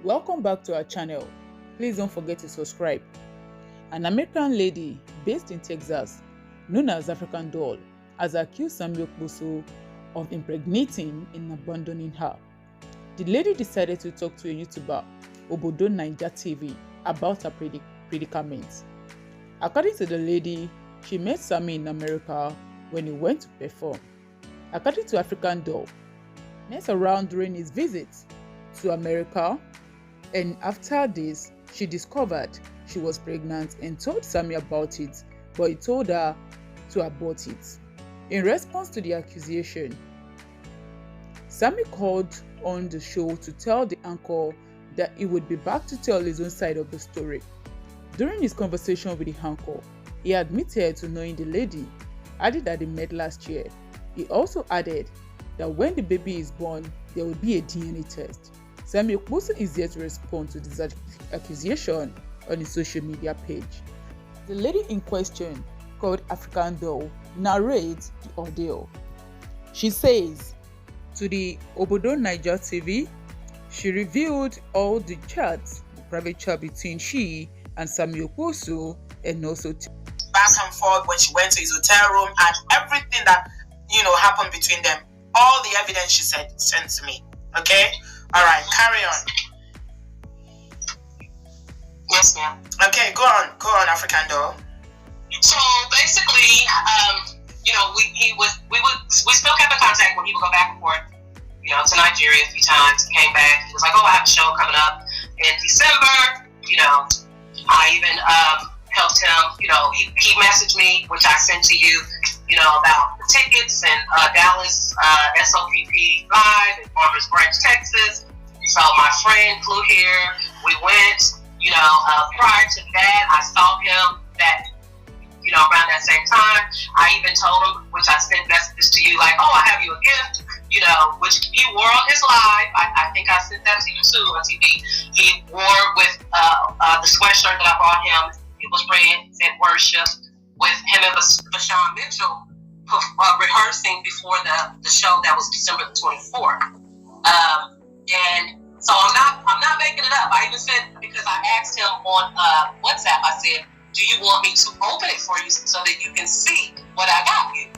Welcome back to our channel. Please don't forget to subscribe. An American lady based in Texas, known as African Doll, has accused Sammie Okposo of impregnating and abandoning her. The lady decided to talk to a YouTuber, Obodo Naija TV, about her predicament. According to the lady, she met Sammie in America when he went to perform. According to African Doll, messed around during his visit to America, and after this, she discovered she was pregnant and told Sammie about it, but he told her to abort it. In response to the accusation, Sammie called on the show to tell the anchor that he would be back to tell his own side of the story. During his conversation with the anchor, he admitted to knowing the lady, added that they met last year. He also added that when the baby is born, there will be a DNA test. Sammie Okposo is yet to respond to this accusation on his social media page. The lady in question, called African Doll, narrates the ordeal. She says to the Obodo Naija TV, she revealed all the chats, the private chat between she and Sammie Okposo, and also back and forth when she went to his hotel room and everything that happened between them. All the evidence she sent to me. Okay? Alright, carry on. Yes, ma'am. Okay, go on, African Doll. So basically, we still kept in contact when he would go back and forth, to Nigeria a few times. He came back. He was like, "Oh, I have a show coming up in December." I even helped him. He messaged me, which I sent to you, about the tickets and Dallas SOPP Live in Farmers Branch, Texas. So my friend flew here. We went. Prior to that, I saw him around that same time. I even told him, which I sent messages to you, like, "Oh, I have you a gift," which he wore on his live. I think I sent that to you too on TV. He wore with the sweatshirt that I bought him. It was red, said worship, with him and Bashan Mitchell rehearsing before the show that was December the 24th. And so I'm not making it up. I even said, because I asked him on WhatsApp, I said, "Do you want me to open it for you so that you can see what I got you?"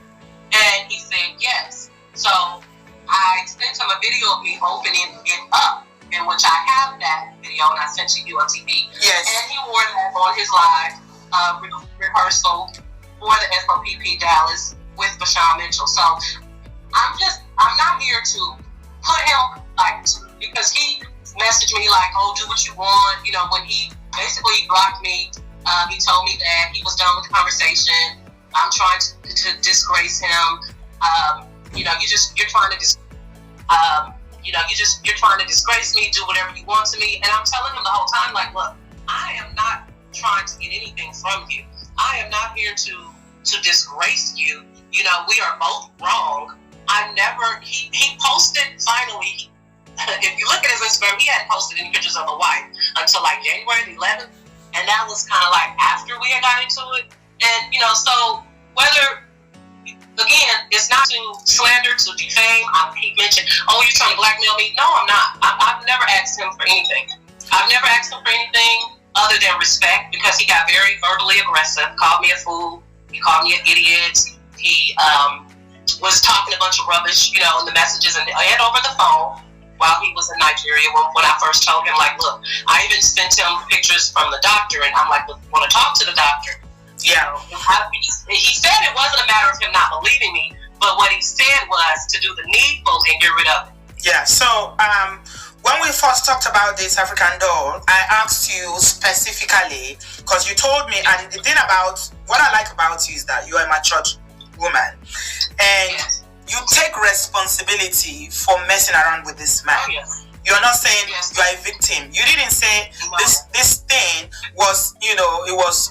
And he said yes. So I sent him a video of me opening it up, in which I have that video, and I sent to you on TV. Yes. And he wore that on his live rehearsal for the SOPP Dallas with Bashan Mitchell. So I'm not here to put him because he messaged me like, "Oh, do what you want." When he basically blocked me, he told me that he was done with the conversation. I'm trying to disgrace him. You're trying to disgrace me. Do whatever you want to me. And I'm telling him the whole time, like, look, I am not trying to get anything from you. I am not here to disgrace you. We are both wrong. He posted finally. If you look at his Instagram, he hadn't posted any pictures of a wife until like January the 11th. And that was kind of like after we had got into it. And, so whether, again, it's not to slander, to defame. He mentioned, "Oh, you're trying to blackmail me." No, I'm not. I've never asked him for anything. I've never asked him for anything other than respect, because he got very verbally aggressive, called me a fool. He called me an idiot. He was talking a bunch of rubbish, in the messages and over the phone while he was in Nigeria. When I first told him, like, look, I even sent him pictures from the doctor, and I'm like, "Look, I want to talk to the doctor." Yeah. He said it wasn't a matter of him not believing me, but what he said was to do the needful and get rid of it. Yeah. So when we first talked about this, African Doll, I asked you specifically because you told me, and the thing about what I like about you is that you are a matured woman, and Yes. you take responsibility for messing around with this man. Oh, yes. You're not saying Yes. you are a victim. You didn't say No. this thing was, it was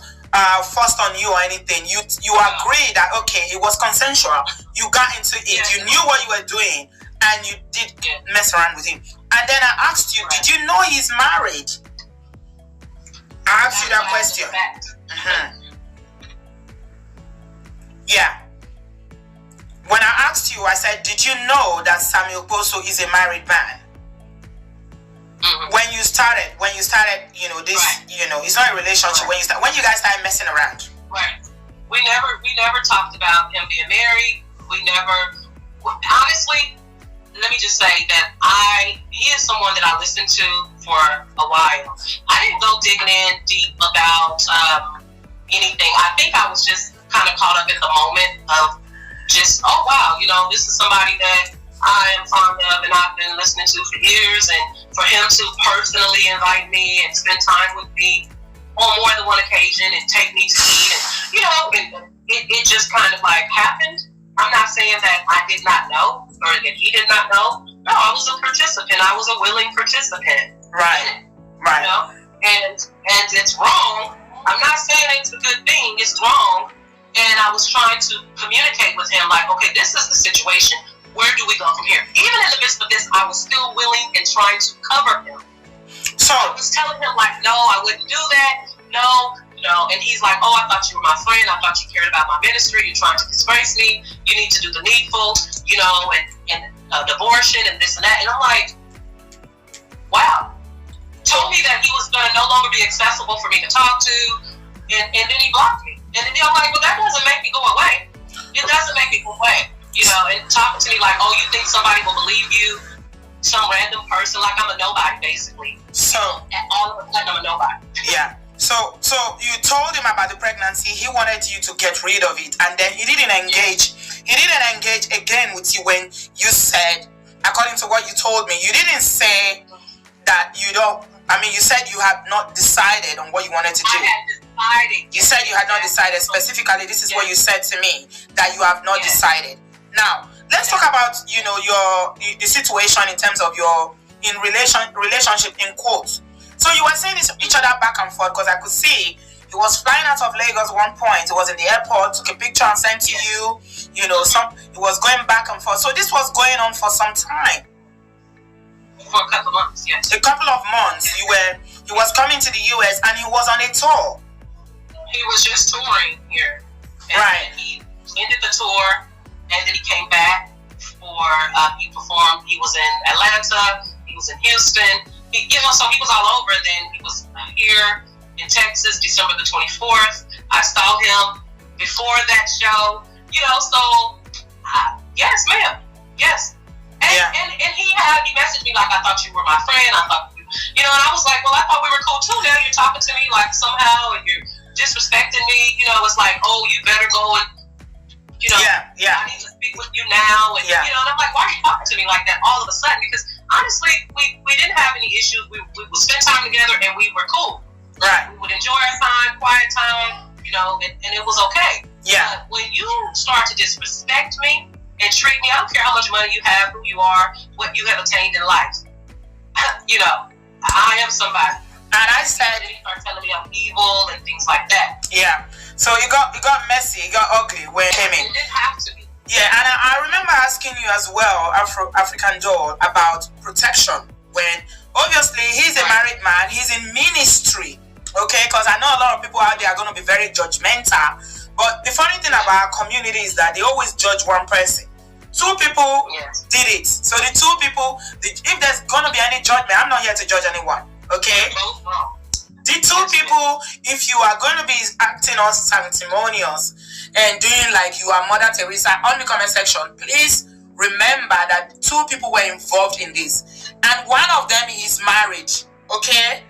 forced on you or anything. You agree that, okay, it was consensual. You got into it. Yes. You knew what you were doing, and you did mess around with him. And then I asked you, Right. did you know he's married? I asked you that question. Yeah. When I asked you, I said, did you know that Sammie Okposo is a married man? when you started, you know, this, right. You know, it's not a relationship. Right. When you guys started messing around. Right. We never talked about him being married. We never, honestly, let me just say that he is someone that I listened to for a while. I didn't go digging in deep about anything. I think I was just kind of caught up in the moment of just, oh wow, you know, this is somebody that I am fond of and I've been listening to for years, and for him to personally invite me and spend time with me on more than one occasion and take me to eat, and you know, it just kind of like happened. I'm not saying that I did not know or that he did not know. No, I was a participant. I was a willing participant. Right. Right. You know? And it's wrong. I'm not saying it's a good thing. It's wrong. And I was trying to communicate with him like, okay, this is the situation. Where do we go from here? Even in the midst of this, I was still willing and trying to cover him. So I was telling him like, no, I wouldn't do that. No. And he's like, oh, I thought you were my friend. I thought you cared about my ministry. You're trying to disgrace me. You need to do the needful, you know, and abortion and this and that. And I'm like, wow. Told me that he was going to no longer be accessible for me to talk to. And then he blocked me. And then I'm like, well, that doesn't make me go away. It doesn't make me go away. You know, and talking to me like, oh, you think somebody will believe you? Some random person, like I'm a nobody, basically. So, and all of a sudden I'm a nobody. Yeah. So you told him about the pregnancy. He wanted you to get rid of it, and then he didn't engage. He didn't engage again with you when you said, according to what you told me, you didn't say that you don't. I mean, you said you had not decided on what you wanted to do. I had decided. You said you had not decided. Specifically, this is what you said to me, that you have not decided. Now, let's talk about, you know, the situation in terms of your relationship in quotes. So you were saying each other back and forth, because I could see he was flying out of Lagos one point. He was in the airport, took a picture and sent to you. You know, he was going back and forth. So this was going on for some time. For a couple of months, yes. A couple of months. He was coming to the US and he was on a tour. He was just touring here. And right. He ended the tour and then he came back for he performed. He was in Atlanta. He was in Houston. You know, so he was all over. Then he was here in Texas, December the 24th. I saw him before that show. You know, so yes, ma'am, yes. And he messaged me like, I thought you were my friend. I thought you know, and I was like, well, I thought we were cool too. Now you're talking to me like somehow, and you're disrespecting me. You know, it's like, oh, you better go and. You know, I need to speak with you now, and you know, and I'm like, why are you talking to me like that all of a sudden? Because honestly, we didn't have any issues. We would spend time together, and we were cool. Right. We would enjoy our time, quiet time, you know, and it was okay. Yeah. But when you start to disrespect me and treat me, I don't care how much money you have, who you are, what you have attained in life. You know, I am somebody. And I said, and he started telling me I'm evil and things like that. Yeah. So it got messy, it got ugly when it came in. It didn't have to be. Yeah, and I remember asking you as well, African Doll, about protection. When obviously he's a married man, he's in ministry, okay? Because I know a lot of people out there are going to be very judgmental. But the funny thing about our community is that they always judge one person. Two people did it. So the two people, if there's going to be any judgment, I'm not here to judge anyone, okay? The two people, if you are going to be acting all sanctimonious and doing like you are Mother Teresa on the comment section, please remember that two people were involved in this. And one of them is marriage, okay?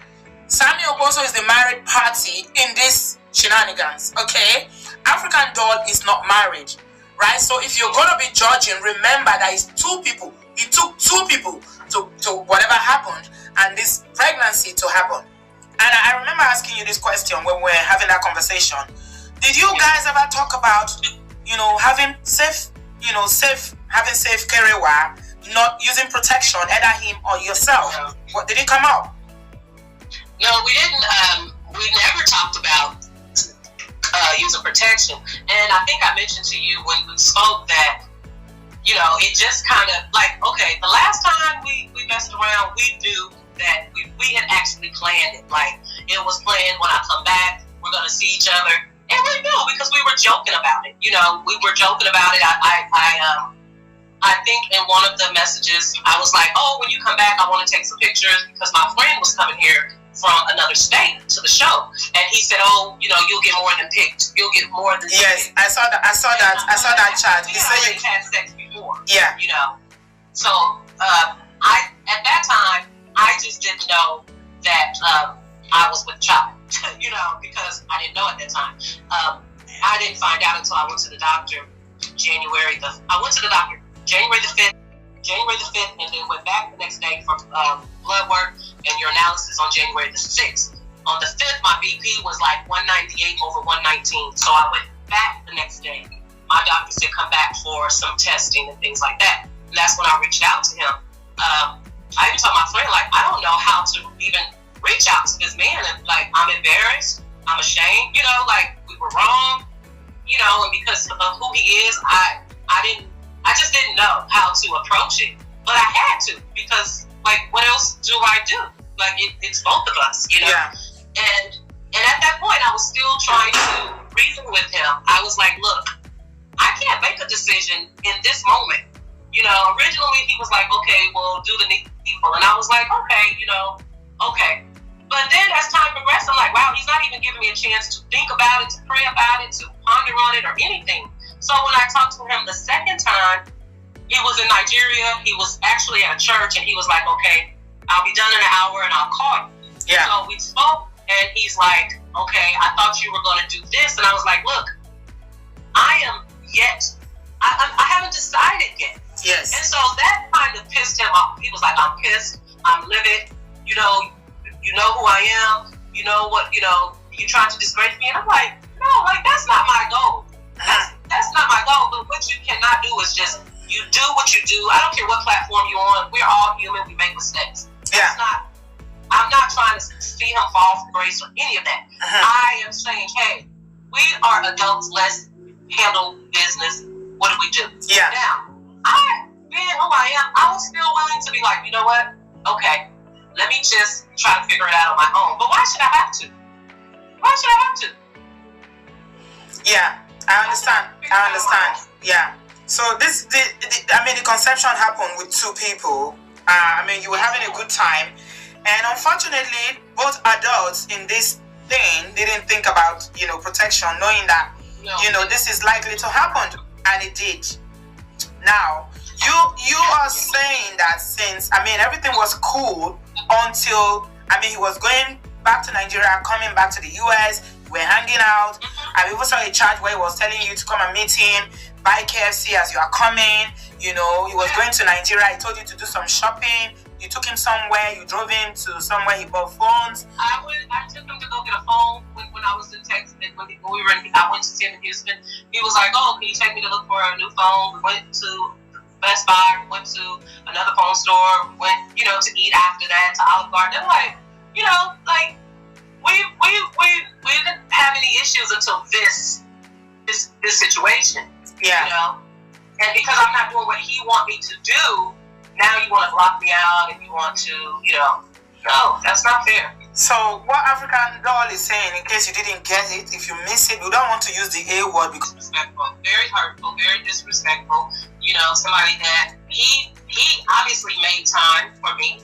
Sammie Okposo is the married party in this shenanigans, okay? African Doll is not married, right? So if you're going to be judging, remember that it's two people. It took two people to whatever happened and this pregnancy to happen. And I remember asking you this question when we were having that conversation. Did you guys ever talk about, you know, having safe career, not using protection, either him or yourself? What did it come up? No, we didn't. We never talked about using protection. And I think I mentioned to you when we spoke that, you know, it just kind of like, okay, the last time we messed around, we knew that we had actually planned it. Like, it was planned when I come back, we're going to see each other. And we knew because we were joking about it. You know, we were joking about it. I I think in one of the messages, I was like, oh, when you come back, I want to take some pictures because my friend was coming here from another state to the show. And he said, oh, you know, you'll get more than picked. You'll get more than Yes, picked. I saw that chat. He said you had sex before. Yeah. You know. So at that time, I just didn't know that I was with child, you know, because I didn't know at that time. I didn't find out until I went to the doctor January the 5th, and then went back the next day for blood work and your analysis on January the 6th. On the 5th, my BP was like 198 over 119, so I went back the next day. My doctor said come back for some testing and things like that. And that's when I reached out to him. I even told my friend, like, I don't know how to even reach out to this man. And, like, I'm embarrassed. I'm ashamed. You know, like, we were wrong. You know, and because of who he is, I just didn't know how to approach it. But I had to, because, like, what else do I do? Like, it's both of us, you know? Yeah. And at that point, I was still trying to reason with him. I was like, look, I can't make a decision in this moment. You know, originally he was like, okay, well, do the needful. And I was like, okay, you know, okay. But then as time progressed, I'm like, wow, he's not even giving me a chance to think about it, to pray about it, to ponder on it or anything. So when I talked to him the second time, he was in Nigeria. He was actually at a church, and he was like, okay, I'll be done in an hour and I'll call you. Yeah. So we spoke, and he's like, okay, I thought you were going to do this. And I was like, look, I haven't decided yet. Yes. And so that kind of pissed him off. He was like, I'm pissed. I'm livid. You know who I am. You know what, you know, you trying to disgrace me. And I'm like, no, like, that's not my goal. That's not my goal. But what you cannot do is just, you do what you do. I don't care what platform you're on. We're all human. We make mistakes. Yeah. I'm not trying to see him fall from grace or any of that. I am saying, hey, we are adults. Let's handle business. What do we do? Yeah. Now, being who I am, I was still willing to be like, you know what? Okay, let me just try to figure it out on my own. But why should I have to? Why should I have to? Yeah, I understand. Yeah. So the conception happened with two people. You were having a good time, and unfortunately, both adults in this thing didn't think about, you know, protection, knowing that, you know, this is likely to happen, and it did. Now, you are saying that since, everything was cool until, he was going back to Nigeria, coming back to the US, we're hanging out. I even saw a chat where he was telling you to come and meet him, buy KFC as you are coming. You know, he was going to Nigeria. He told you to do some shopping. You took him somewhere. You drove him to somewhere. He bought phones. I took him to go get a phone when I was in Texas. I went to see him in Houston. He was like, "Oh, can you take me to look for a new phone?" We went to Best Buy. We went to another phone store. We went, you know, to eat after that to Olive Garden. And like, you know, like we didn't have any issues until this situation. Yeah. You know, and because I'm not doing what he want me to do, now you want to block me out and you want to, you know, no, that's not fair. So what African Doll is saying, in case you didn't get it, if you miss it, we don't want to use the A word because disrespectful, very hurtful, very disrespectful. You know, somebody that he obviously made time for me,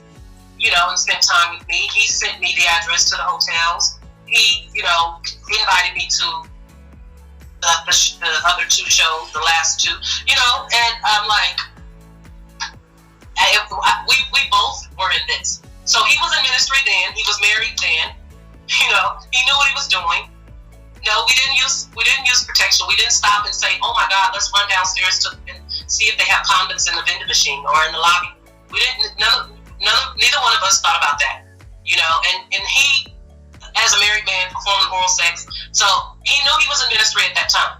you know, and spent time with me. He sent me the address to the hotels. He, you know, he invited me to the other two shows, the last two, you know, and I'm like, we both were in this. So he was in ministry then, he was married then, you know, he knew what he was doing. No, we didn't use protection. We didn't stop and say, oh my God, let's run downstairs and see if they have condoms in the vending machine or in the lobby. We didn't, neither one of us thought about that, you know, and he, as a married man, performing oral sex. So he knew he was in ministry at that time.